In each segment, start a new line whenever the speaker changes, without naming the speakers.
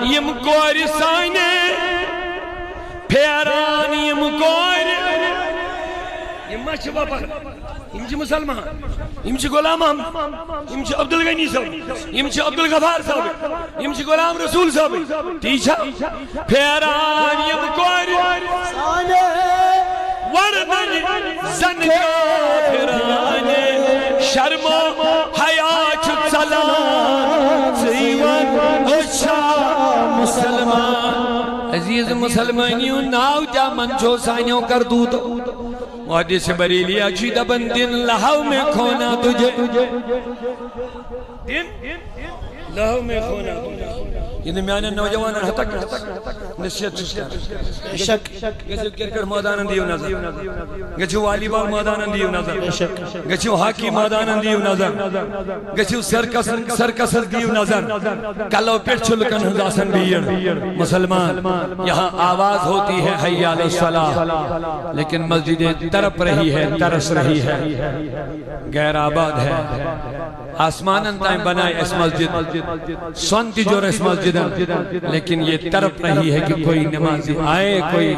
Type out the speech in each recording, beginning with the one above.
M کور سانے پھیران M کور M ما چھ بابا یم چھ مسلمان یم چھ غلام محمد یم چھ عبدالغنی صاحب یم چھ عبدالغفار صاحب یم چھ غلام رسول صاحب ٹھیک ہے پھیران یم کور سانے وردن زن کافران شرم و حیا چھ ژلان زیون اچھا مسلمان عزیز مسلمانیوں ناو جا منچو سانیوں کر دو تو محدث بریلی اچھی دبن دن لہو میں کھونا تجھے دن لہو میں کھونا تجھے یہ دمیانے نوجوان ہتک نصیحت چسکر شک گچھو کرکٹ میدان دیو نظر گچھو والی بال میدان دیو نظر گچھو ہاکی میدان دیو نظر گچھو سرکس دیو نظر کلو پیٹ چلکن ہزاسن بھیڑ مسلمان یہاں آواز ہوتی ہے حی علی الصلاۃ لیکن مسجد ترپ رہی ہے ترس رہی ہے غیر آباد ہے آسمان انتائیں بنائے اس مسجد سنتی جو اس مسجد لیکن یہ تڑپ رہی ہے کہ کوئی نمازی آئے کوئی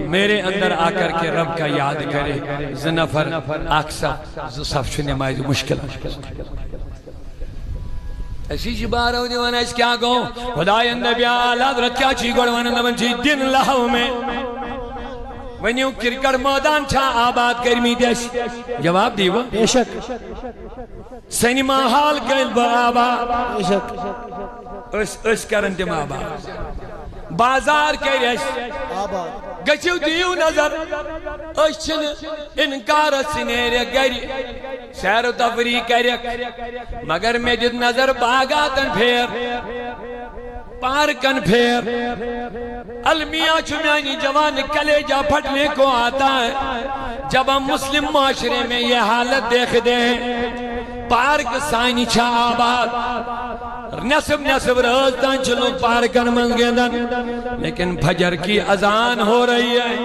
میرے اندر آ کر کے رب کا یاد کرے زنفر آکسا صف نماز مشکل ایسی جی بار ہو دیوانا اس کیا گو خدای اندر آلہ حضرت کیا چی گوڑوانا نبن چی دن لہو میں ونیو کرکٹ میدان چھا آباد کرمی دیش جواب دیو بے شک سینما حال کل با آباد بے شک اس کرن تم آباد بازار کریش گچھو دیو نظر اشن انکار سنیرے گری سیر و تفریح کرک مگر میں جد نظر باغاتن پھیر پارکن پھیر المیاں چمیانی جوان کلیجہ پھٹنے کو آتا ہے جب ہم مسلم معاشرے میں یہ حالت دیکھ دیں پارک سائنی چھا آباد نصب رازدان چلو پارکن منگیدن لیکن فجر کی اذان ہو رہی ہے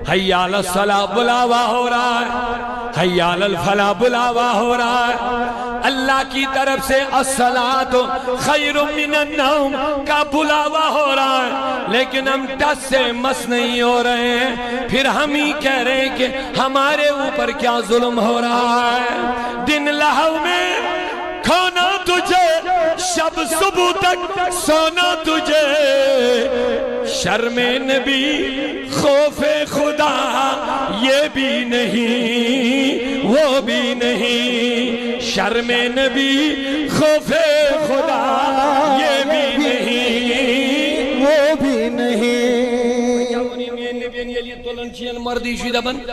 حی علی الصلاۃ بلاوا ہو رہا ہے حی علی الفلاح بلاوا ہو رہا ہے اللہ کی طرف سے الصلاۃ خیر من النوم کا بلاوا ہو رہا ہے لیکن ہم ٹس سے مس نہیں ہو رہے ہیں پھر ہم ہی کہہ رہے ہیں کہ ہمارے اوپر کیا ظلم ہو رہا ہے دن لہو میں کھونا تجھے شب صبح تک سونا تجھے شرم نبی خوف خدا یہ بھی نہیں وہ بھی نہیں شرم نبی خوف خدا یہ بھی نہیں وہ بھی نہیں مردی شیدہ بند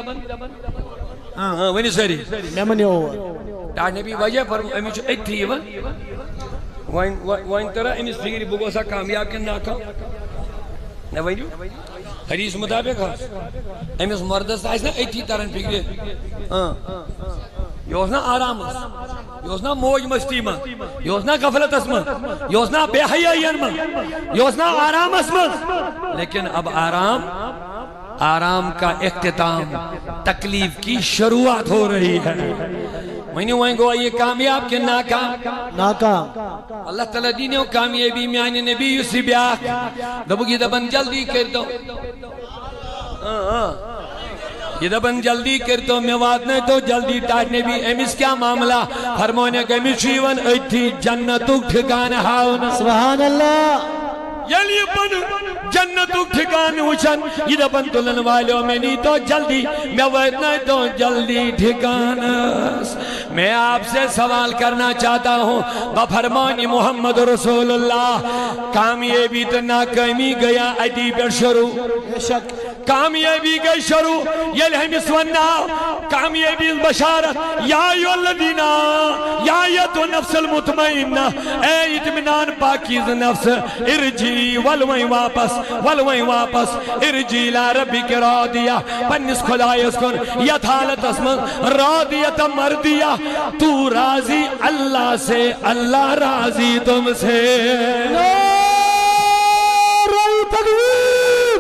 ہاں ونی سری نمانی ہوا تاج نبی وجہ پر امی چھو ایک تھی وائن ترہ امیس فکری بگو سا کامیاب کے ناکام نوائنیو حدیث مطابق امیس مردست آئیس نا ایک تھی ترہن فکری یوزنا آرام اس یوزنا موج مستی ما یوزنا غفلت اس ما یوزنا بے حیائین ما یوزنا آرام اس ما لیکن اب آرام کا اختتام تکلیف کی شروعات ہو رہی ہے وہیں وہیں گو یہ کامیاب کے ناکام اللہ تعالیٰ دینیوں کامیابی میں آنے نبی یوسی بیاک دبو کی دبن جلدی کر دو یہ دبن جلدی کر دو میں وعد نہیں تو جلدی ٹاٹ نبی امیس کیا معاملہ فرمونے کہ امیس شیون ایتھی جنتو ٹھکان ہاؤن سبحان اللہ یلی بن جنتو ٹھکان ہوچن یہ دبن تلن والوں میں نہیں تو جلدی میں وعد نہیں تو جلدی ٹھکان میں آپ سے سوال کرنا چاہتا ہوں بفرمانی محمد رسول اللہ کامیابی تو ناکامی گیا ادی پر شروع کامیابی گئی شروع یلہم اسونا کامیابی بشارت یا ایو الذین یا ایتو نفس المطمئنہ اے اطمینان پاکیز نفس ارجی ولویں واپس ارجی لا ربی کے راضیہ پنس خدای اس کن یت حالت اسمن راضیت مردیہ تو راضی اللہ سے اللہ راضی تم سے نعرہ تکبیر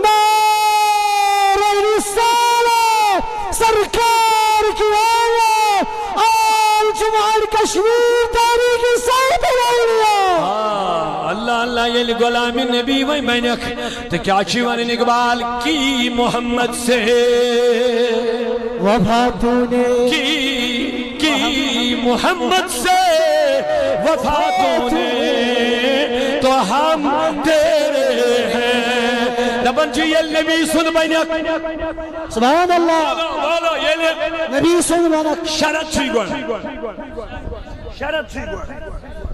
نعرہ رسالہ سرکار کی آیہ آل جمعہ کشمیر تاریخی سعید الانبیاء اللہ اللہ یل غلام نبی وی بنک تو کیا چی ون اقبال کی محمد سے
وفا تو نے
کی محمد سے وفا تو نے تو ہم تیرے ہیں دبن چی یل نبی سن بنک
سبحان اللہ نبی سن بنک
شرط چی گوڑ شرط چی گوڑ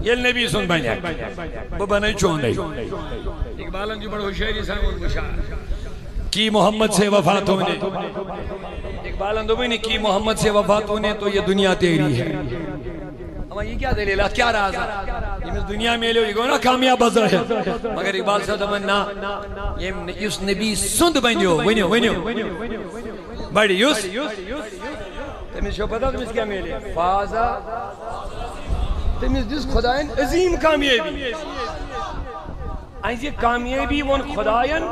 یل نبی سن بنک ببنائی چون دے اقبالن جو بڑا ہوشیری سامن مشاہر کی محمد سے وفات ہونے اقبالن دو بھی کی محمد سے وفات ہونے تو یہ دنیا تیری ہے اما یہ کیا دلیل ہے کیا راز ہے یہ دنیا میں لے گو نا کامیاب بزر ہے مگر اقبال صاحب دمن نا یہ اس نبی سند بنیو ونیو بڑی یوس تمیز شو پتا تمیز کیا میلے فازا تمیز جس خدایان عظیم کامیابی آئیز یہ کامیابی ون خدایان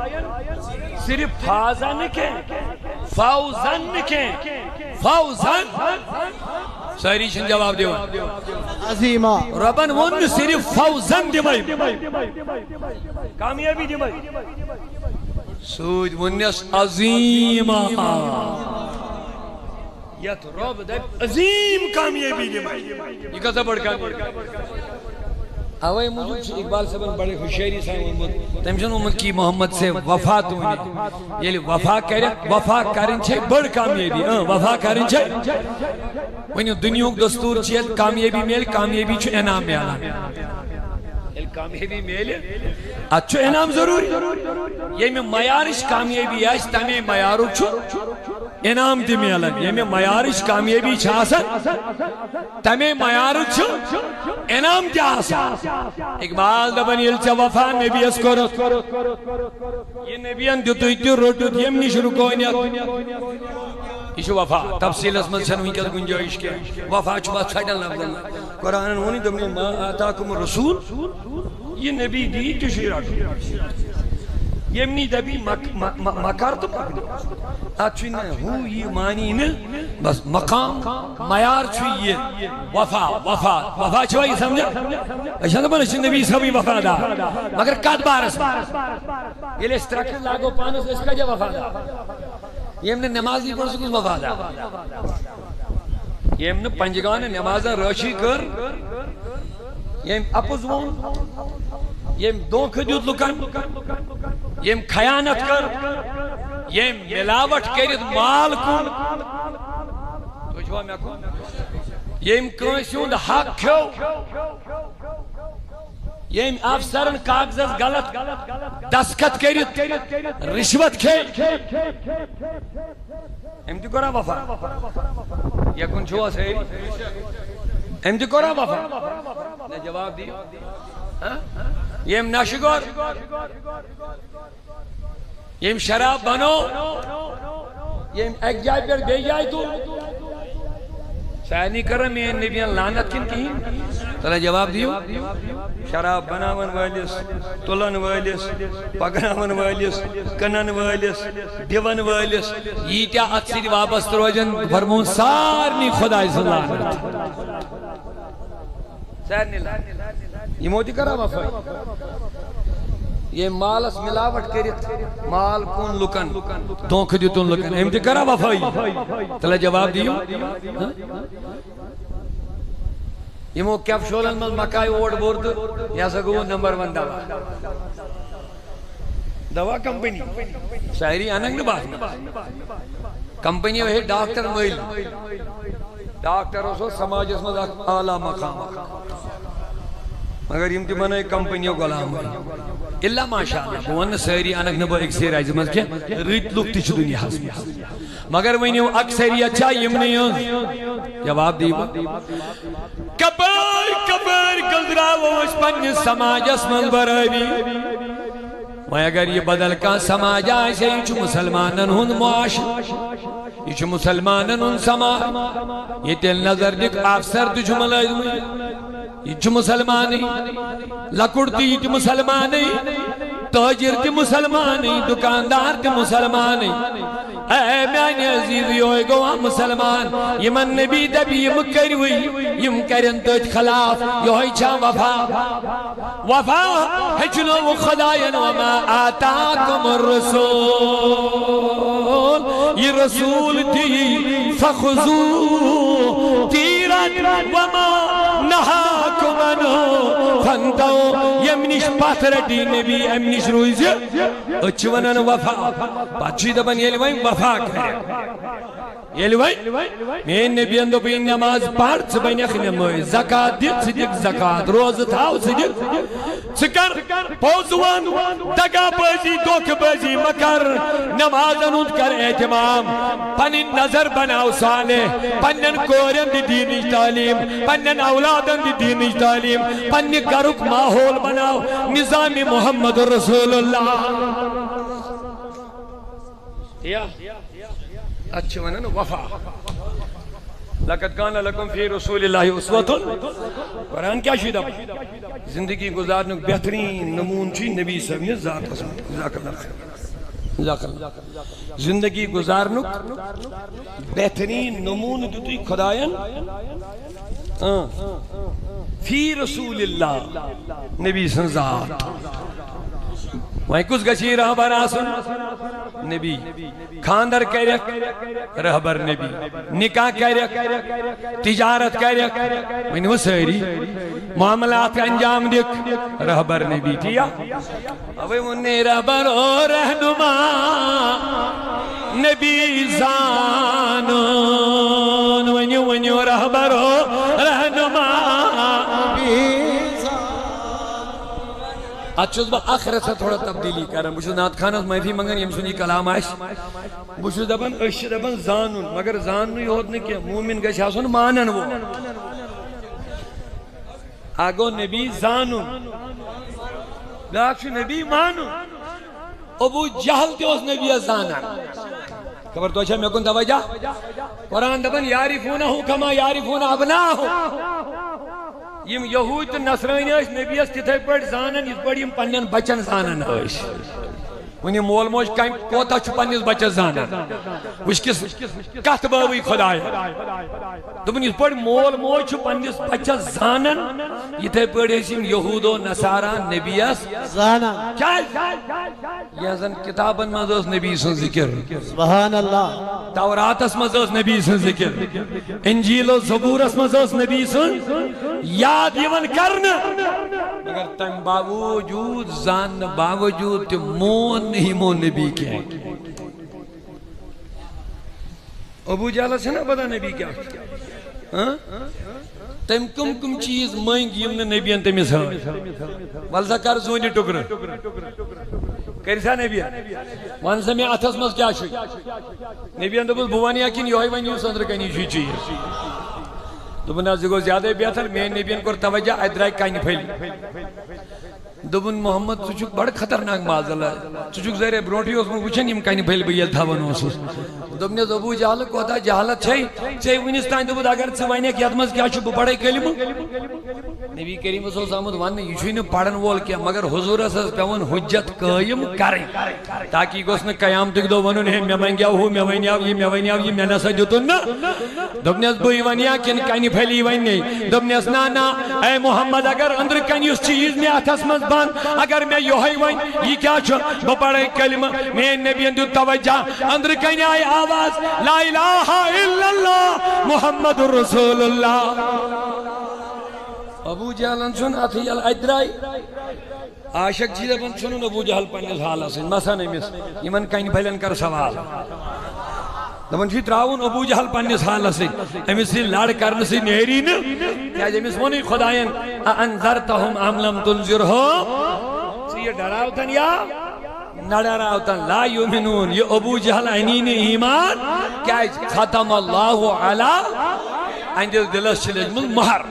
صرف فازا نکیں فاوزن نکیں فاوزن ساری شن جواب دیو
عظیمہ
ربن ون صرف فاوزن دیوائی کامیابی دیوائی سوچ ونیس عظیمہ یت رب دے عظیم کامیابی دیوائی یہ کسا بڑھ کامیابی آوائی موجود سے اقبال صاحب بڑے خوشیری صاحب تمشن امت کی محمد سے وفات ہوئی یہ وفا کرن چھے بڑھ کامیابی وفا کرن چھے ونیو دنیا دستور چیت کامیابی میل کامیابی چھو انام میالا کامیابی میل اچھو انام ضروری یہ میں میارش کامیابی ہے تمہیں میارو چھو انام دی میلن یہ میں میارش کامیابی چھاسن تمہیں میارو چھو انام دی آسان اقبال دبن یلچہ وفا نبی اس کو رس یہ نبیان دیتو ایتی روٹو دیمنی شروع کوئی ایشو وفا تفصیل اس مدشن ہوئی کیا گنجائش کے وفا چھو سائیڈن لفظ اللہ قرآن ہونی دمنے ما آتاکم رسول یہ نبی دی تشیرہ یمنی دبی مکار تو مکنی اچھوئی نا ہو یہ معنی نا بس مقام میار چھوئی یہ وفا چھوائی سمجھا اشان دبن اشان نبی سبھی وفا دا مگر قد بارس یہ لئے اسٹرکٹر لاغو پانس اس کا جا وفا دا یہ ہم نے نماز نہیں پڑھ سکوز وفا دا یہ ہم نے پنجگان نمازہ روشی کر یہ ہم اپوز وون یہ ہم دونکھ دیوت لکن یہ ہم خیانت کر یہ ہم ملاوٹ کرت مال کن تو جوا میں کن یہ ہم کنسیون دا حق کھو یہ ہم افسرن کاغذت غلط دسکت کرت رشوت کھے ہم دی کرا وفا یہ کن چھوا سے ہم دی کرا وفا نے جواب دی یہ ہم ناشگور یہ ہم شراب بنو یہ ہم ایک جائے پر بے جائے تو شاید نہیں کر رہا میں نبیان لانت کن کی تلا جواب دیو شراب بناون والیس تولن والیس پگناون والیس کنن والیس دیون والیس یہ کیا اتسیری واپس روجن فرمون سارنی خدا صلی اللہ علیہ وسلم سارنی لانت یہ موتی کرا وفائی یہ مالس ملاوٹ کرت مال کون لکن دونکھ دیتون لکن ہم دی کرا وفائی تلا جواب دیو یہ مو کیف شولن مل مکائی اوڑ بورد یا سگو نمبر 1 دوا دوا کمپنی شاعری آننگ نبات کمپنی وہی ڈاکٹر مویل ڈاکٹر اسو سماج اس میں اعلیٰ مقام مگر یم تی بنا ایک کمپنیوں غلام ہوئی اللہ ماشاءاللہ بوان سیری انک نبو ایک سیر آئی زمان کیا ریت لکتی چھ دنیا حسن مگر وینیو اکثری اچھا یم نہیں ہوں جواب دیبا کبر گلدراو اس پنی سماج اسمن برائی میں اگر یہ بدل کا سماج آئے سے یہ چھ مسلمانن ہن معاش یہ چھ مسلمانن ہن سماج یہ تیل نظر دک افسر تجھ ملائد میں یہ چھ مسلمانی لکڑتی تی مسلمانی تاجر تی مسلمانی دکاندار تی مسلمانی اے میانی عزیز یہ گوا مسلمان یمن نبی دبی یم کروی یم کرن تج خلاف یہ چھا وفا وفا ہچنو خداین وما آتاکم الرسول یہ رسول دی فخذو تیرت وما نہاکم انو فانتو یمنش پاتر دی نبی امنش رویزی اچھونن وفا پاچی دبن یلی وائن وفا کرے یلی وائن میں نبی اندو پہ نماز پڑھ سبین اخنی موئی زکاة دیت صدق زکاة روز تھاو صدق سکر پوزوان دگا بازی دوک بازی مکر نماز انود کر اعتمام پنن نظر بناو صالح پنن کورن دی دینی تعلیم پنن اولادن دی دینی تعلیم پنن کرک ماحول بناو نظام محمد رسول اللہ اچھا ونن وفا لقد کان لکم فی رسول اللہ اسوۃ قرآن کیا شیدہ زندگی گزارنے بہترین نمون چی نبی صلی اللہ علیہ وسلم ذات اسم جزاک اللہ خیر زندگی گزارنے بہترین نمون دیتی خدایان فی رسول اللہ نبی صلی اللہ علیہ وسلم وہیں کس گچی رہبر آسن نبی خاندر کرک رہبر نبی نکاح کرک تجارت کرک وہیں وہ سہری معاملات انجام دک رہبر نبی تیا اوہ انہیں رہبر و رہنما نبی زانون وہیں رہبر و رہنما اچھوز با آخرت سے تھوڑا تبدیلی کرن بوشو نات خانت محفی منگن یم سنی کلام آئیش بوشو دبن اشی دبن زانون مگر زانون یہ ہوت نہیں کہ مومن گش آسون مانن وہ آگو نبی زانون لاکشو نبی مانون ابو جہل تے اس نبی زانن خبر تو اچھا میں کن توجہ قرآن دبن یارفونہو کما یارفون ابناہو یم یہود تو نصرانی اس نبی اس تیتھے پر زانن اس پر یم پنن بچن زانن اس ونی مول موج کائم کوتا چھو پنیس بچن زانن وش کس کہت باوی خدای دبن اس پر مول موج چھو پنیس بچن زانن یہ تھے پر اسم یہود و نصارہ نبی اس
زانن
چل یہ زن کتابن مزوز نبی سن ذکر
سبحان اللہ
تورات اس مزوز نبی سن ذکر انجیل و زبور اس مزوز نبی سن یاد یون کرنا مگر تم باوجود زان باوجود تی مون نہیں مون نبی کے ہیں ابو جالہ سے نا پتا نبی کیا تم کم چیز مائنگ یمن نبی ان تمیز ہے والزا کر زونی ٹکر کریسا نبی وانسا میں اتھس مز کیا شوئی نبی ان دبل بوانی آکین یوہی وانیو سندر کنی شوئی چیئے دبن از گو زیادہ بیاتر میں نبیان کر توجہ ادرائی کائنی پھیلی دبن محمد سچک بڑھ خطرناک مازل ہے سچک زیر بروٹی اس میں وچن یم کائنی پھیلی بیل دھاون ہوسوس دبن از ابو جہل کو ہوتا جہالت چھئی چھئی ونستان دبن اگر سوائنے کی اتمز کیا چھو بڑھائی کلمہ نبی کریم صلی اللہ علیہ وسلم وان یہ چھوئی نے پڑھن وول کیا مگر حضور اساس پیون حجت قائم کریں تاکہ گوس نے قیام تک دو ونن ہے میں ونگیا ہوں میں ونیا یہ میں نسا جتن نا دبن از بوئی ونیا کن کائنی پھیلی وین نہیں دبن از نانا اے محمد اگر اندر کنی اس چیز میں اتھس مز بان اگر میں یوہی وین یہ کیا چھو بپڑھائی کلمہ میں نبی اندر توجہ اندر کنی آئی آواز لا الہ الا اللہ محمد رسول اللہ ابو جہلن سن اتھی الادرائی عاشق چیزہ بن سنن ابو جہل پنیس حالا سن مسا نمیس یمن کائن پھیلن کر سوال دبن چی تراؤن ابو جہل پنیس حالا سن امیس سی لڑ کرن سی نیرین کیا جمیس مونی خدایان انذرتہم ام لم تنذرہم سی یہ ڈراؤتن یا نہ ڈراؤتن لا یومنون یہ ابو جہل اینین ایمان کیا ختم اللہ علی انجل دلس چلج من مہر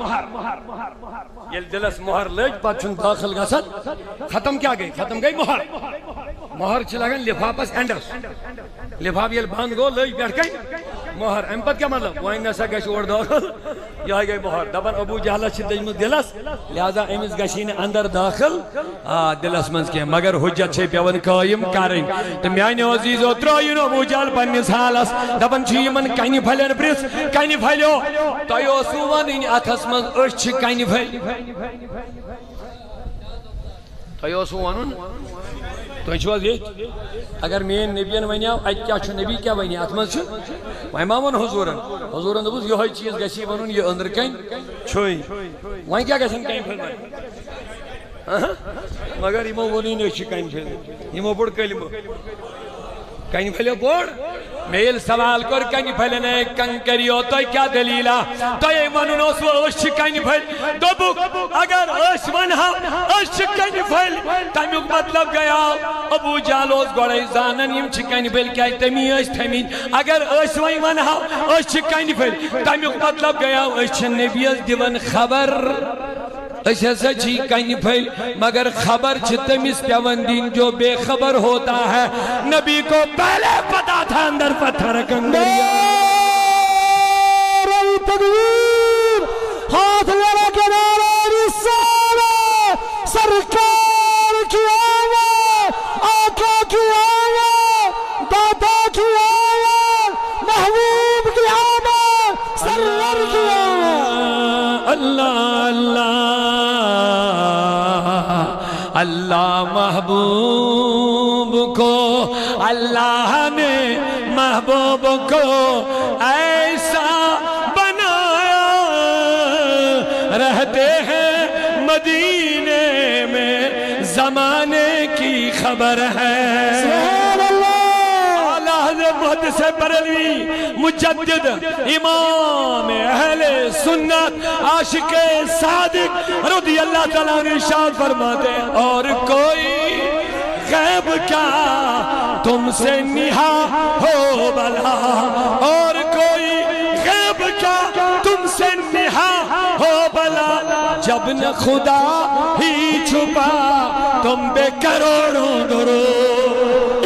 یہ دلس مہر لج پات چون داخل گسد ختم کیا گئی ختم گئی مہر مہر چلا گئی لفاپس انڈرس لفاپ یہ بند گو لج بیٹھ گئی مہر ام پت کیا مطلب وائن نسا گش اور داخل یہ گئی مہر دبن ابو جہلس دجمت دلس لہذا امس گشین اندر داخل دلس من کی مگر حجت سے پیون قائم کریں تو میانہ عزیزو ترائین ابو جہل پنس حالس دبن من کنہ پھلن برس کنہ پھلیو تہ اوسو ون اتھس من اچھ کنہ پھل تہ اوسو ون تھی چھو یہ اگر مین نبین ونیو ات کیا نبی کیا ونی ات مز وی ما ون حضورن حضورن دس یہ چیز گی ون یہ اندر کن چھوئی وی کیا گھن کن پھل مگر یمو ونی نی کن پھل یمو بوڑ کلمہ کن پھلیو بوڑ میل سوال کر کن پھلن کن کریو تو کیا دلیلا تو یہ ونن اس کن پھل دوبک اگر اس ونہا اس کن پھل تمیک مطلب گیا ابو جہل گوڑے زانن یم کن پھل کیا تمی تھمت اگر اس ونہا اس کن پھل تمیک مطلب گیا اس نبی دون خبر اس ہسا چھی کن پھل مگر خبر چھ تمس پیون دین جو بے خبر ہوتا ہے نبی کو پہلے پتا تھا اندر پتھر کنگریا
نعرہ تکبیر ہاتھ لڑا کے نعرہ رسالہ سرکار کی آواز آقا کی آواز دادا کی آواز محبوب کی آواز سرور کی آواز
اللہ اللہ اللہ محبوب کو اللہ نے محبوب کو ایسا بنایا رہتے ہیں مدینے میں زمانے کی خبر ہے محدث بریلوی مجدد امام اہل سنت عاشق صادق رضی اللہ تعالیٰ عنہ ارشاد فرماتے ہیں اور کوئی غیب کیا تم سے نہا ہو بلا اور کوئی غیب کیا تم سے نہا ہو بلا جب نہ خدا ہی چھپا تم بے کروڑوں درود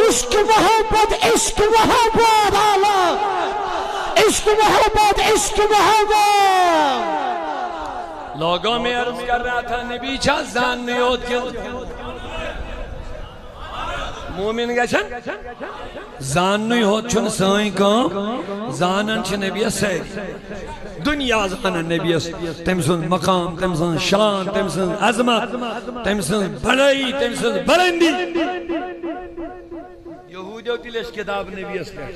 عشق محبت عشق محبت آلہ عشق محبت عشق محبت
لوگوں میں عرض کر رہا تھا نبی چھا زان نہیں ہوت کیا مومن گشن زان نہیں ہوت چھن سائیں کام زانن چھ نبی سیری دنیا زانن نبی تمسن مقام تمسن شان تمسن عظمت تمسن بڑائی تمسن بلندی یہودیو تلیش کتاب نبی اس پر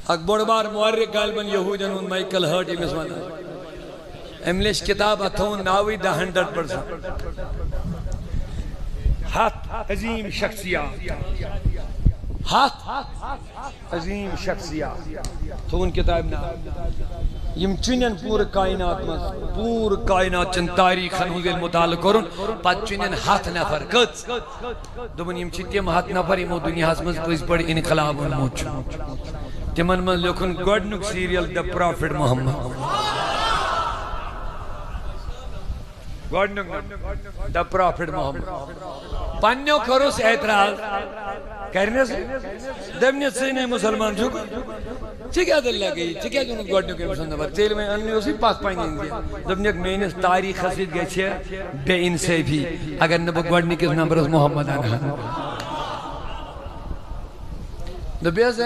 اکبر بار مورک غالباً یہودین ان مائیکل ہرٹ امس وانا املیش کتاب اتھون ناوی دا 100% ہاتھ عظیم شخصیات ہاتھ عظیم شخصیات تو ان کتاب نا یم چنین پور کائنات میں پور کائنات چن تاریخ ہنوزیل مطالع کرن پت چنین ہاتھ نفر کت دوبن یم چتیم ہاتھ نفر یمو دنیا ہسمز پوز پڑ انقلاب موچ تمن من لکھن گوڑنک سیریل دا پروفیٹ محمد گوڑنک دا پروفیٹ محمد پانیو کروس اعتراض کرنے سے دمنیت سے نہیں مسلمان چھو چکیا دل لگئی چکیا جو گوڑنیو کے مسلمان نبر تیل میں انہی اسی پاک پائیں دیا دمنیت میں انہیں تاریخ خسید گئے چھے بے ان سے بھی اگر نبو گوڑنی کس نمبر اس محمد آنا نبیز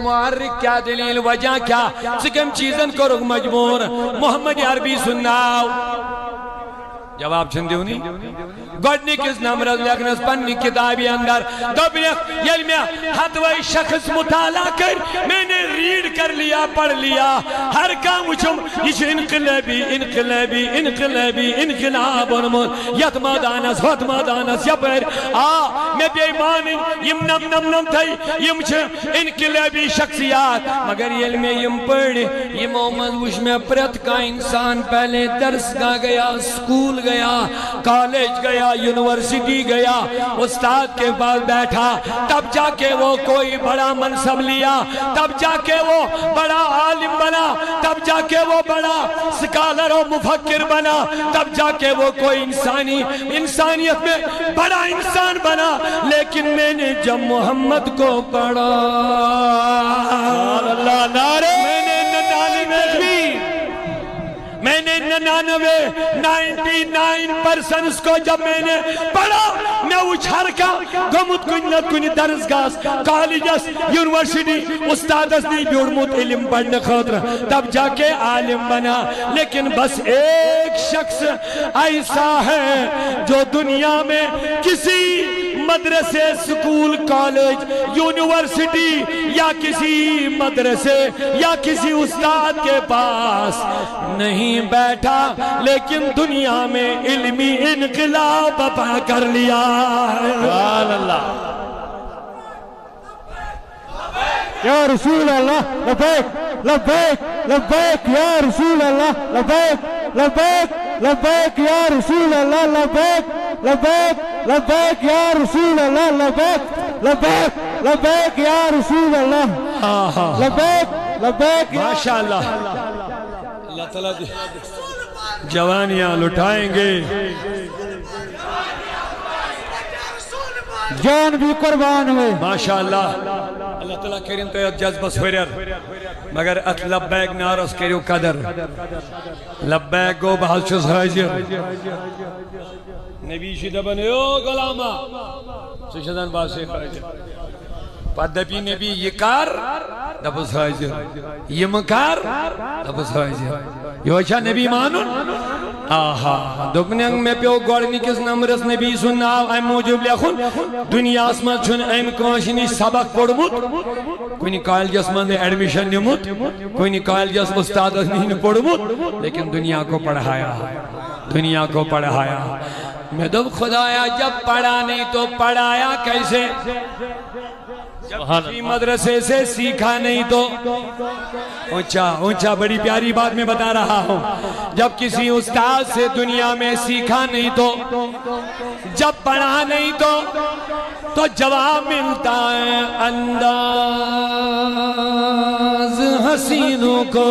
معرک کیا دلیل وجہ کیا سکم چیزن کو رکھ مجبور محمد عربی سنناو جواب چھندی ہونی گوڑنی کس نمرز لیکنس پنی کتابی اندر دبنیخ یل میں حدوئی شخص مطالعہ کر میں نے ریڈ کر لیا پڑھ لیا ہر کام اچھم یہ انقلابی انقلابی انقلابی انقلاب یتما دانس فتما دانس یپر میں بیمانی یم نم نم نم تھئی یم چھ انقلابی شخصیات مگر یل میں یم پڑھ یم اومد وش میں پرت کا انسان پہلے درس گا گیا سکول گیا کالج گیا گیا یونیورسٹی گیا استاد کے پاس بیٹھا تب جا کے وہ کوئی بڑا منصب لیا تب جا کے وہ بڑا عالم بنا تب جا کے وہ بڑا سکالر و مفکر بنا تب جا کے وہ کوئی انسانیت میں بڑا انسان بنا لیکن میں نے جب محمد کو پڑھا
اللہ نعرے
میں نے 99% کو جب میں نے پڑھا میں اچھر کا گمت کنی درسگاس کالجس یونیورسٹی استادس نہیں بیوڑمت علم پڑھنے خاطر تب جا کے عالم بنا لیکن بس ایک شخص ایسا ہے جو دنیا میں کسی مدرسے سکول کالج یونیورسٹی یا کسی مدرسے یا کسی استاد کے پاس نہیں بیٹھا لیکن دنیا میں علمی انقلاب برپا کر لیا ہے
سبحان اللہ یا رسول اللہ لبیک لبیک لبیک یا رسول اللہ لبیک لبیک لبیک یا رسول اللہ لبیک لبیک لبیک یا رسول اللہ لبیک لبیک لبیک یا رسول اللہ لبیک لبیک
ماشاءاللہ اللہ تعالیٰ جوانیاں لٹائیں گے
جان بھی قربان ہوئے
ماشاءاللہ اللہ تعالیٰ کریم تو جذبہ سوریر مگر ات لبیک نارس کریو قدر لبیک گو بحث چوز حاضر نبی شدبن یو غلامہ سشدن باسی حاضر پت دپی نبی یہ کار دبس حاضر یہ مکار دبس حاضر یہ وچھا نبی مانون آہا دکنگ میں پیو گوڑنی کس نمرس نبی سنناو ایم موجب لیخون دنیا اسمان چھن ایم کانشنی سبق پڑھمت کوئی نہیں کائل جس من ایڈمیشن نمت کوئی نہیں کائل جس استاد نہیں پڑھمت لیکن دنیا کو پڑھایا دنیا کو پڑھایا میں دب خدایا جب پڑھا نہیں تو پڑھایا کیسے جب کسی مدرسے سے سیکھا نہیں تو اونچا بڑی پیاری بات میں بتا رہا ہوں جب کسی استاد سے دنیا میں سیکھا نہیں تو جب پڑھا نہیں تو جواب ملتا ہے انداز حسینوں کو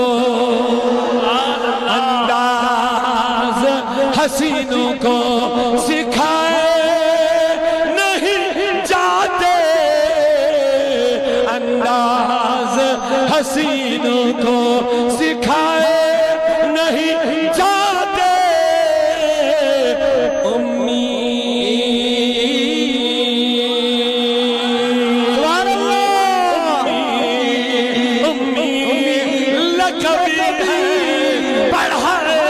انداز حسینوں کو سکھائے حسینوں کو سکھائے نہیں جاتے امی لقب پڑھائے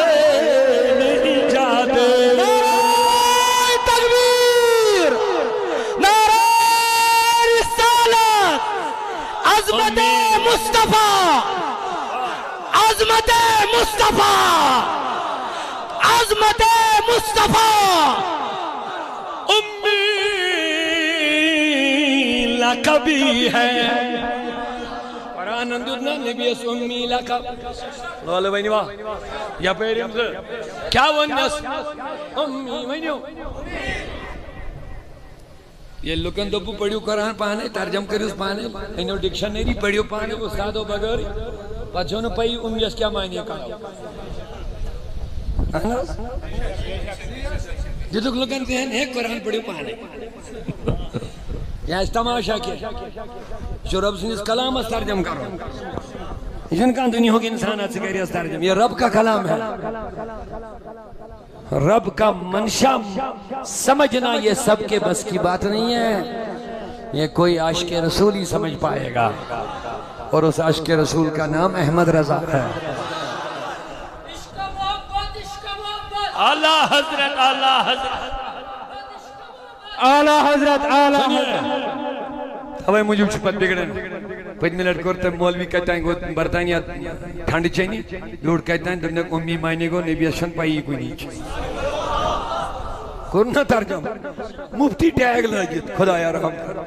نہیں جاتے
نعرہ تکبیر نعرہ رسالت عظمت مصطفیٰ عظمت مصطفیٰ عظمت مصطفیٰ
امی لقبی ہے قرآن اندودنا نبی اس امی لقب لولو بینی واہ یا پیریم سے کیا ونس امی بینیو یہ لکن دبو پڑھیو قرآن پانے ترجم کریوس پانے انہوں ڈکشنری پڑھیو پانے استادو بغیر پچھونا پئی امیس کیا معنی کرو جتک لکن دین ایک قرآن پڑھیو پانے یا اس تماشا کیا جو رب سنیس کلام اس ترجم کرو جن کا دنیا ہوگی انسانات سے کہہ اس ترجم یہ رب کا کلام ہے رب کا منشا سمجھنا یہ سب کے بس کی بات نہیں ہے یہ کوئی عاشق رسول ہی سمجھ پائے گا اور اس عاشق رسول کا نام احمد رضا ہے اعلیٰ حضرت اعلیٰ حضرت
اعلیٰ حضرت اعلیٰ حضرت
ہمیں مجھے چھپت بگڑن پچھ منٹ کرتے مولوی کہتا ہے کہ برطانیہ ٹھنڈ چاہیے لوٹ کہتا ہے دنیا امی مائنے کو نبی اشن پائی کوئی نہیں چاہیے کرنا ترجم مفتی ٹیگ لگت خدا یا رحم کر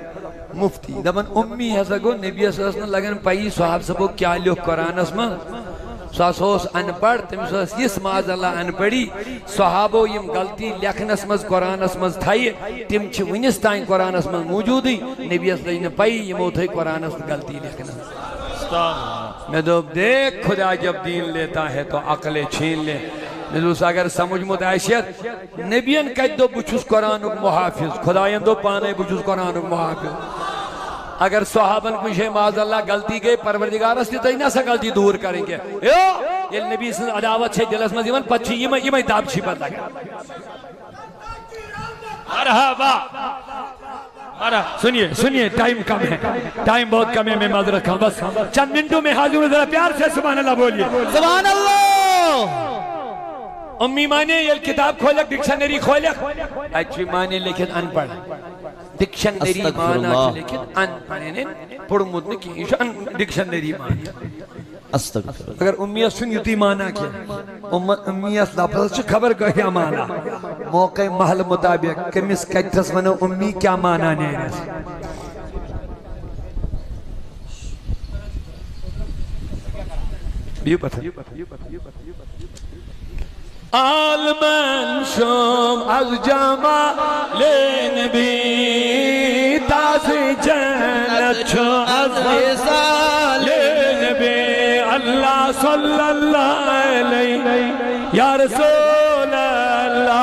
مفتی دبن امی ہے سکو نبی اشن لگن پائی صحاب سبو کیا لیو قرآن اسما سوس ان پڑھ تمس یس معاذ اللہ ان پڑھی صحابو یم غلطی لکھنس مز قرآنس مز تھائی تم چھ ونس تائیں قرآنس مز موجودی نبی اس لئی پائی یمو تھائی قرآنس غلطی لکھنس میں دوب دیکھ خدا جب دین لیتا ہے تو عقل چھین لے نلوس اگر سمجھ متعشیت نبیان کہت دو بچوس قرآن محافظ خدایان دو پانے بچوس قرآن محافظ اگر صحابن کو شے معاذ اللہ غلطی گئے پروردگار اس لیے نہ سا غلطی دور کریں گے یہ نبی صلی اللہ عداوت سے دلس میں زیون پچھی یہ داب چھی پتہ گیا مرحبا سنیے ٹائم کم ہے ٹائم بہت کم ہے میں معذرت کھاؤں بس چند منٹوں میں حاضر ذرا پیار سے سبحان اللہ بولیے
سبحان اللہ
امی مانے یہ کتاب کھولک ڈکشنری کھولک اچھی مانے لیکن ان پڑھ ڈکشنری مانا لیکن ان پڑھنے پڑھ مدن کی ڈکشنری مانا اگر امیت سنیتی مانا کیا امیت لفظ چھ خبر کو کیا مانا موقع محل مطابق کمیس کچھس منو امی کیا مانا نہیں رہا بیو پتہ عالمن شم از جمال نبی تازی جنت چو از وصال نبی اللہ صلی اللہ علیہ یا رسول اللہ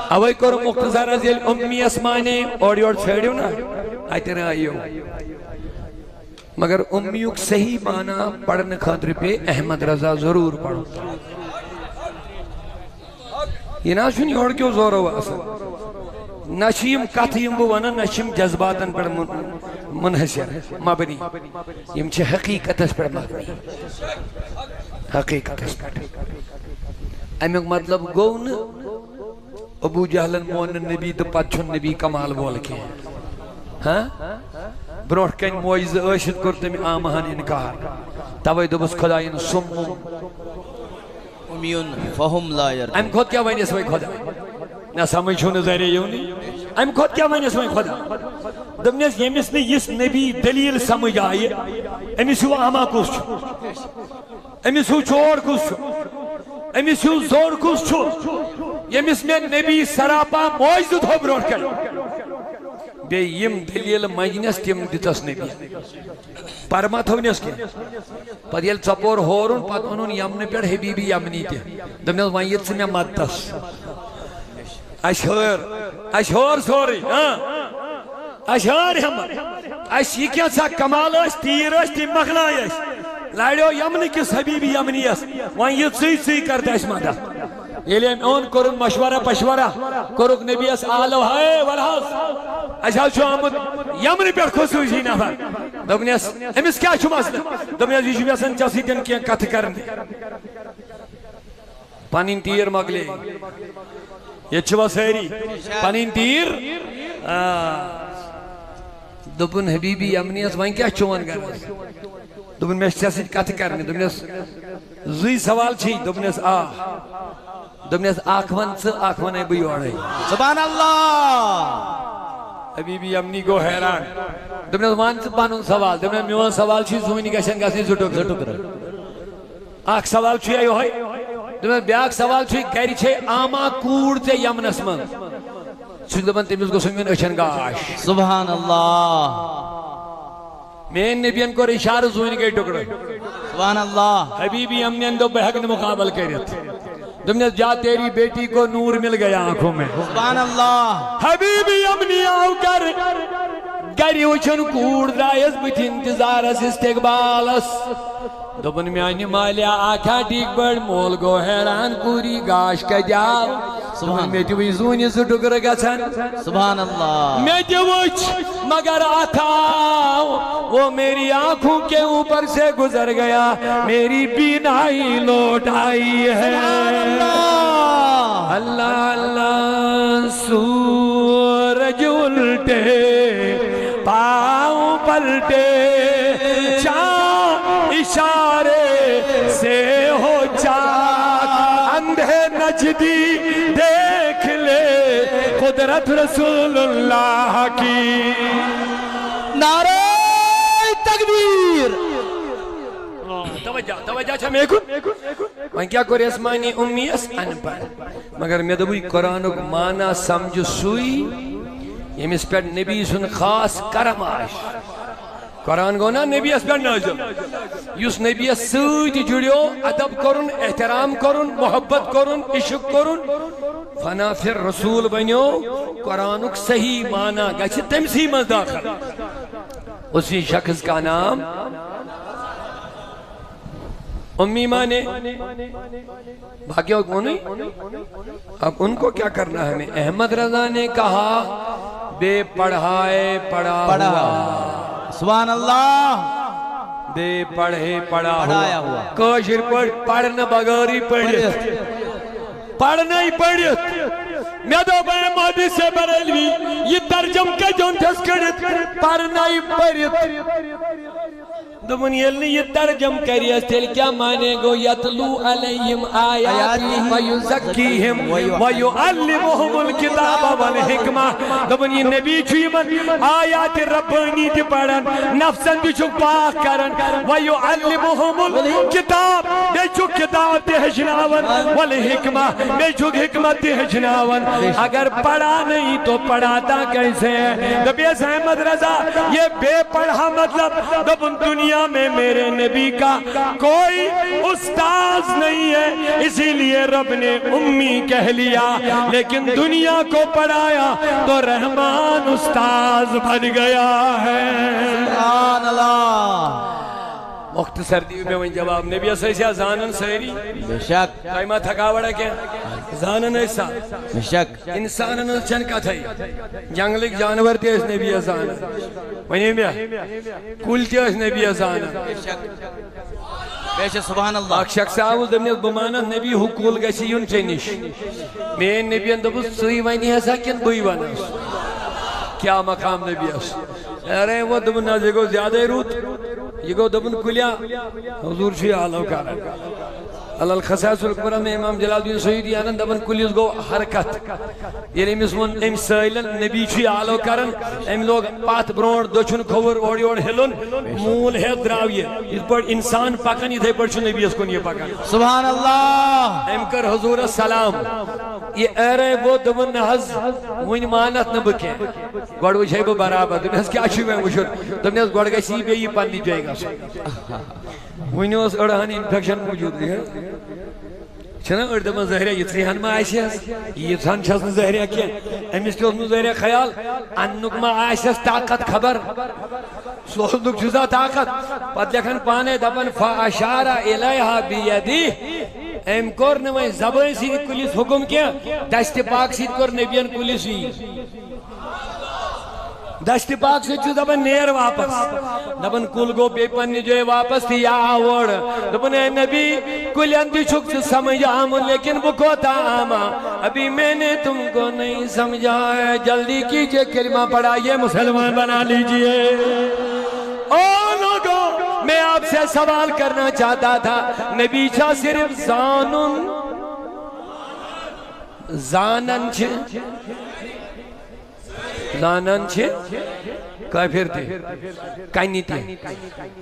اوئی کرو مختصر از یہ امی اسمانے اور یور چھڑیو نا آئیتے رہا آئیو مگر امیوں صحیح معنی پڑھنے خاطر پہ احمد رضا ضرور پڑھو یہ نا سنی اور کیوں زور ہوا اصلا نشیم کتھیم بوانا نشیم جذباتاً پر منحصر مبنی یم چھے حقیقت اس پر مبنی حقیقت اس پر امیوں مطلب گون ابو جہلن مون نبی تو پچھن نبی کمال بول کے ہاں بروح کن موجز عاشد کرتے میں آمہن انکار توائی دو بس خدایین سمم
امیون فہم لا یرد
ام خود کیا وین اس وی خدا نہ سمجھو نظر یونی ام خود کیا وین اس وی خدا دمنیس یمیس نے اس نبی دلیل سمجھ آئے امیس ہوا آما کس چھو امیس ہوا چوڑ کس چھو امیس ہوا زور کس چھو یمیس میں نبی سراپا موجز دھو بروح کن بے یم دلیل مجنس تیم دیتس نبی پرما تھونیس کی پر یل چپور ہورن پت انہوں یمن پیڑ حبیبی یمنی تی دمنیس وائیت سے میں مدتس اشہر سوری اشہر ہمار اشی کیا سا کمال اس تیر اس تی مغلائی اس لائڑو یمن کس حبیبی یمنی اس وائیت سی کرتا اس مدت یہ لئے اون کرن مشورہ پشورہ کرک نبی اس آلو ہائے والحاظ اشہر چھو آمد یمنی پر خصوصی نفر دبنیس امیس کیا چھو مسئلہ دبنیس یشو بیسن چاسی دن کیا کت کرنے پانین تیر مگلے یہ چھو سیری پانین تیر دبن حبیبی یمنی اس وائن کیا چھوان گرس دبن میں چاسی کت کرنے دبنیس زوی سوال چھی دبنیس دبنیس آنکھوان سے آنکھوانے بھی اوڑے
سبحان اللہ
حبیبی امنی کو حیران دبنیس مان سے پانون سوال دبنیس میوان سوال چھی زوینی گشن گاسی زٹو کر آنکھ سوال چھی آئیو ہوئی دبنیس بیاک سوال چھی گیری چھے آما کوڑ تے یمن اسمان چھو دبن تیمیز کو سنگن اچھن گاش
سبحان اللہ
میں نبیان کو اشار زوینی گئی ٹکڑے
سبحان اللہ
حبیبی امنی اندو بحق نے مقابل کر رہے تھے دمنے جا تیری بیٹی کو نور مل گیا آنکھوں میں
سبحان اللہ
حبیبی امنی آؤ کر گری اچھن کوڑ دائز بیٹھ انتظار اس استقبال اس دبن میں آنی مالیا آکھا ٹھیک بڑھ مول گو حیران پوری گاش کا جاؤ سبحان میں جو زونی سے ٹکر گا چھن
سبحان اللہ
میں جو مگر آتھا وہ میری آنکھوں کے اوپر سے گزر گیا میری بینائی لوٹ آئی ہے اللہ اللہ سورج الٹے پاؤں پلٹے چاند اشارے سے ہو چاک اندھے نجدی دیکھ لے قدرت رسول اللہ کی
نعرہ تکبیر
توجہ چھا میں کن وہاں کیا کوئی اسمانی امی اس ان پر مگر میں دبوی قرآن کو مانا سمجھ سوئی یہ اس پر نبی سن خاص کرم آش قرآن کو نا نبی اس پر نازل یس نبی اس سوئی جڑیو ادب کرن احترام کرن محبت کرن عشق کرن فنا پھر رسول بنیو قرآن کو صحیح مانا گچھ تمسی مز داخل اسی شخص کا نام امی مانے باقیوں کو نہیں اب ان کو کیا کرنا ہے ہمیں احمد رضا نے کہا بے پڑھائے پڑھا ہوا
سبحان اللہ
بے پڑھے پڑھا ہوا کوشر پڑھنا بغاری پڑھنا ہی پڑھت میں دو بھائی مودی سے بریلوی یہ ترجم کے جون ٹھس کرت پڑھنا ہی پڑھت دمون یلنی یہ ترجم کریس تیل کیا مانے گو یتلو علیہم آیاتی ویزکیہم ویعلمہم الکتاب والحکمہ دمون یہ نبی چیمن آیات ربانی دی پڑھن نفسن بھی چھو پاک کرن ویعلمہم الکتاب بے چھو کتاب دی حجناون والحکمہ بے چھو حکمت دی حجناون اگر پڑھا نہیں تو پڑھاتا کیسے ہے دبیس احمد رضا یہ بے پڑھا مطلب دمون دنیا میں میرے نبی کا کوئی استاذ نہیں ہے اسی لیے رب نے امی کہہ لیا لیکن دنیا کو پڑھایا تو رحمان استاذ بن گیا ہے
سبحان اللہ
مختصر دیو میں وہ جواب نبی ایسا زانن سہری
بے شک
قائمہ تھکا وڑا کیا زانن ایسا
بے شک
انسانن چن کا تھائی جنگلک جانور تے اس نبی زانن ونی میں کل تے اس نبی زانن
بے شک بے شک سبحان اللہ
اک شخص آوز دمنے بمانا نبی حقول گسی یون چنش میں نبی اندبو سوئی وینی ہے ساکن بوئی وانا کیا مقام نبی اس ارے وہ دمن نازے کو زیادہ روت یہ گو دبن کلیا حضور شیع آلو کارا اللہ الخصاص القبرہ میں امام جلال الدین سعیدی آنند دبن کلیس گو حرکت یعنی مسمون ام سائلن نبی شیع آلو کارن ام لوگ پات برونڈ دوچن کھور اوڑی اوڑ ہلن مول ہے دراویے اس پر انسان پاکن یہ دے پر چھو نبی اس کو نہیں پاکن
سبحان اللہ
ام کر حضور السلام یہ ارے وہ دبن حض وین مانت نبکے گوڑ وچھے بو برابر تم اس کیا چھو میں وشر تم نے اس گوڑ گئی بے یہ پاندی جائے گا وین اس اڑہانی انفیکشن موجود ہے چھنا اردم زہرہ یہ تریہن ما آئیسی ہے یہ تھان چھسن زہرہ کیا امیس کے اس میں زہرہ خیال انک ما آئیسی ہے طاقت خبر سوزنک چیزا طاقت پت لکھن پانے دبن فاشارہ الیہا بیدی ایم کور نمائی زبان سید کلیس حکم کیا دست پاک سید کور نبیان کلیسی دست پاک سے چھو دبن نیر واپس دبن کل گو پیپن جو واپس تھی یا آوڑ دبن اے نبی کل اندی چھک سے سمجھا ہوں لیکن بکوتا آما ابھی میں نے تم کو نہیں سمجھا ہے جلدی کیجئے کلمہ پڑھائیے مسلمان بنا لیجئے او لوگوں میں آپ سے سوال کرنا چاہتا تھا نبی چھا صرف زانن چھے کافر تھے کائنی تھے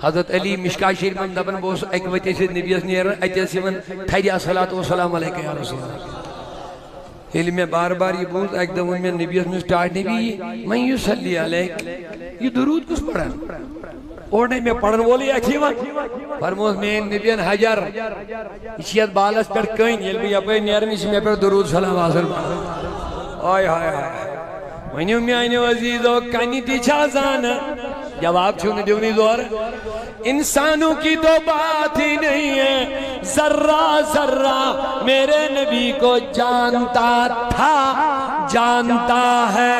حضرت علی مشکا شریف میں دبن بوس ایک وجہ سے نبی اس نیرن ایتے سے من تھیری السلام علیکہ یا رسول اللہ علم میں بار بار یہ بوس ایک دم میں نبی اس میں سٹارٹ نبی من یصلی علیک یہ درود کس پڑھا اوڑنے میں پڑھن بولی اکھیوان فرموز میں نبیان حجر اسیت بالس پر کہیں علمی اپنے نیرن اسی میں پر درود سلام حاصل آئے آئے آئے ونیو میں آئینے عزیزو کانی تی چھا زانا جواب چھونے دیونی دور انسانوں کی تو بات ہی نہیں ہے ذرہ ذرہ میرے نبی کو جانتا تھا جانتا ہے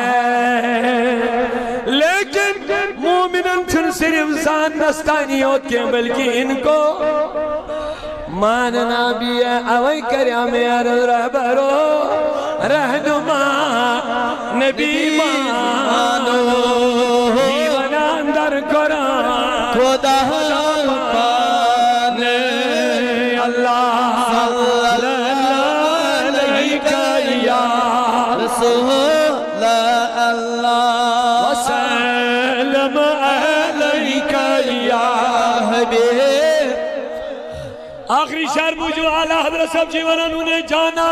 لیکن مومنن چھن صرف زان نستانی ہوت کے بلکہ ان کو ماننا بھی ہے اوئی کریا میں عرض رہبرو رہنما نبی مانو جیون اندر قرآن
خدا پانے
اللہ صلی اللہ علیہ یا رسول اللہ وسلم آخری شعر مجھو اعلیٰ حضرت صاحب جیوان انہیں جانا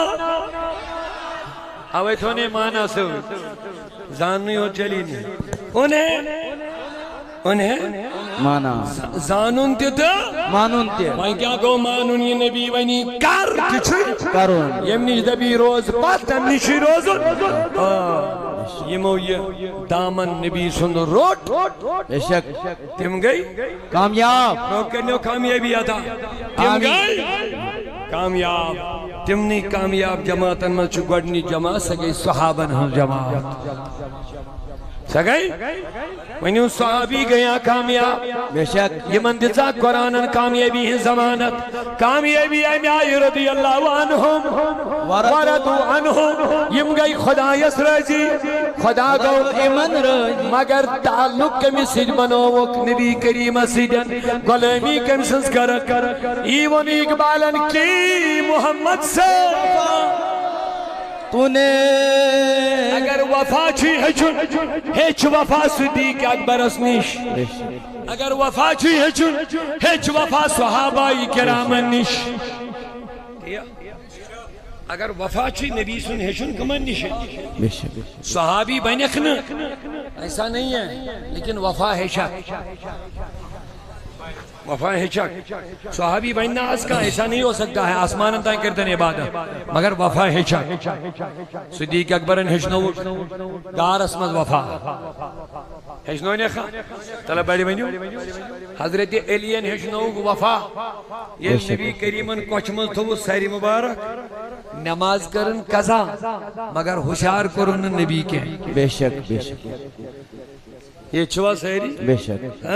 اوے تھونے مانا سو زاننی ہو چلی نہیں انہیں
مانا
زانون تیتا
مانون تے
وہاں کیا گو مانون یہ نبی ونی کر کچھ
کرون
یمنی دبی روز پات امنیشی روز یمو یہ دامن نبی سن روٹ
بے شک
تم گئی
کامیاب
روک کرنے کامیابی آتا تم گئی کامیاب تم نہیں کامیاب جماعتن میں چکڑنی جماعت سگئی صحابن ہم جماعت سگئی ونیو صحابی گیا کامیاب
بے شک
یہ مندزہ قرآنن کامیابی ہیں زمانت کامیابی امیائی رضی اللہ عنہم وردو عنہم یم گئی خدا یس رضی خدا گو ایمن رضی مگر تعلق کمی سج منوک نبی کریم سجن غلامی کم سنسکرک ایون اقبالن کی محمد سے
تو نے
اگر وفا چھی ہیچ وفا صدیق اکبر اسنیش اگر وفا چھی ہیچ وفا صحابہ کرامن نش اگر وفا چھی نبی سن ہیچن کمن نش صحابی بینکن ایسا نہیں ہے لیکن وفا ہیچا وفا ہے چک صحابی بیننا اس کا ایسا نہیں ہو سکتا ہے آسمان انتائیں کرتے ہیں عبادت مگر وفا ہے چک صدیق اکبرن ہشنو دار اسمد وفا ہشنو نے خواہ طلب بیڑی بینیو حضرت علیین ہشنو وفا یہ نبی کریمن کوچمل تو سیری مبارک نماز کرن قضا مگر ہوشیار کرن نبی کے
بے شک بے شک
یہ چھوا سیری
بے شک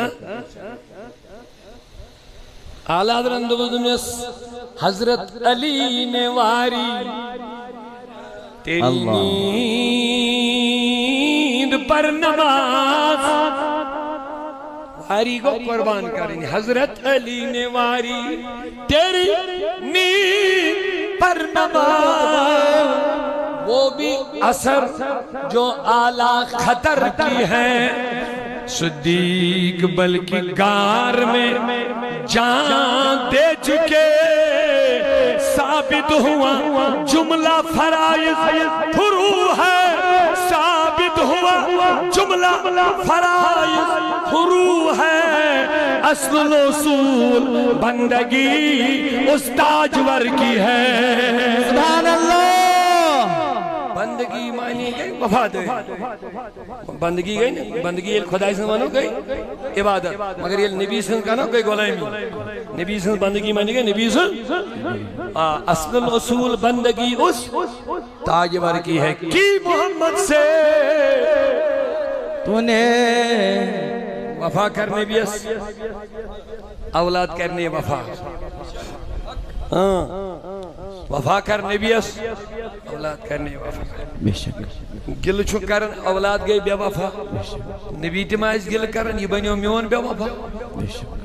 اعلیٰ حضرت حضرت علی نے واری تیری نیند پر نماز واری کو قربان کریں حضرت علی نے واری تیری نیند پر نماز وہ بھی اثر جو اعلیٰ خطر کی ہے صدیق بلکہ گار میں جان دے چکے ثابت ہوا جملہ فرائض فرو ہے ثابت ہوا جملہ فرائض فرو ہے اصل الاصول بندگی اس تاجور کی ہے
سبحان اللہ
بندگی معنی گئی وفاد ہے بندگی گئی نا بندگی یہ خدای سے مانو گئی عبادت مگر یہ نبی سے کہنا گئی غلامی نبی سے بندگی معنی گئی نبی سے اصل الاصول بندگی اس تاجور کی ہے کی محمد سے
تو نے
وفا کرنے بھی اس اولاد کرنے وفا وفا کرنے بھی اس اولاد کرنے وفا
بے شک
گل چھو کرن اولاد گئی بے وفا نبی تمائز گل کرن یہ بنیو میون بے وفا
بے شک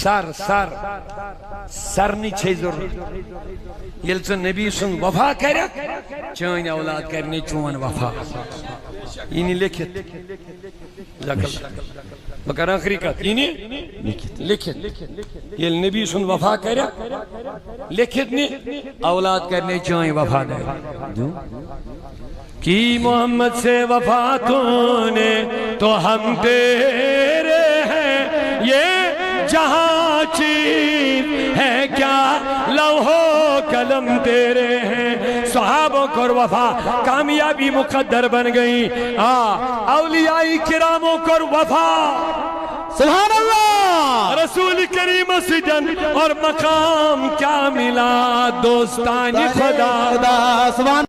سر نہیں چھے ضرورت یل چو نبی سن وفا کریا چون اولاد کرنے چون وفا یہ نہیں لکھت مگر آخری کت یہ نہیں لکھت یہ نبی سن وفا کریا لکھت نہیں اولاد کرنے چون وفا دے کی محمد سے وفا تو نے تو ہم تیرے ہیں یہ جہاں چیز ہے کیا لوحو قلم تیرے ہیں صحابوں کو وفا کامیابی مقدر بن گئی اولیاء کراموں کو وفا
سبحان اللہ
رسول کریم سجن اور مقام کیا ملا دوستان خدا
سبحان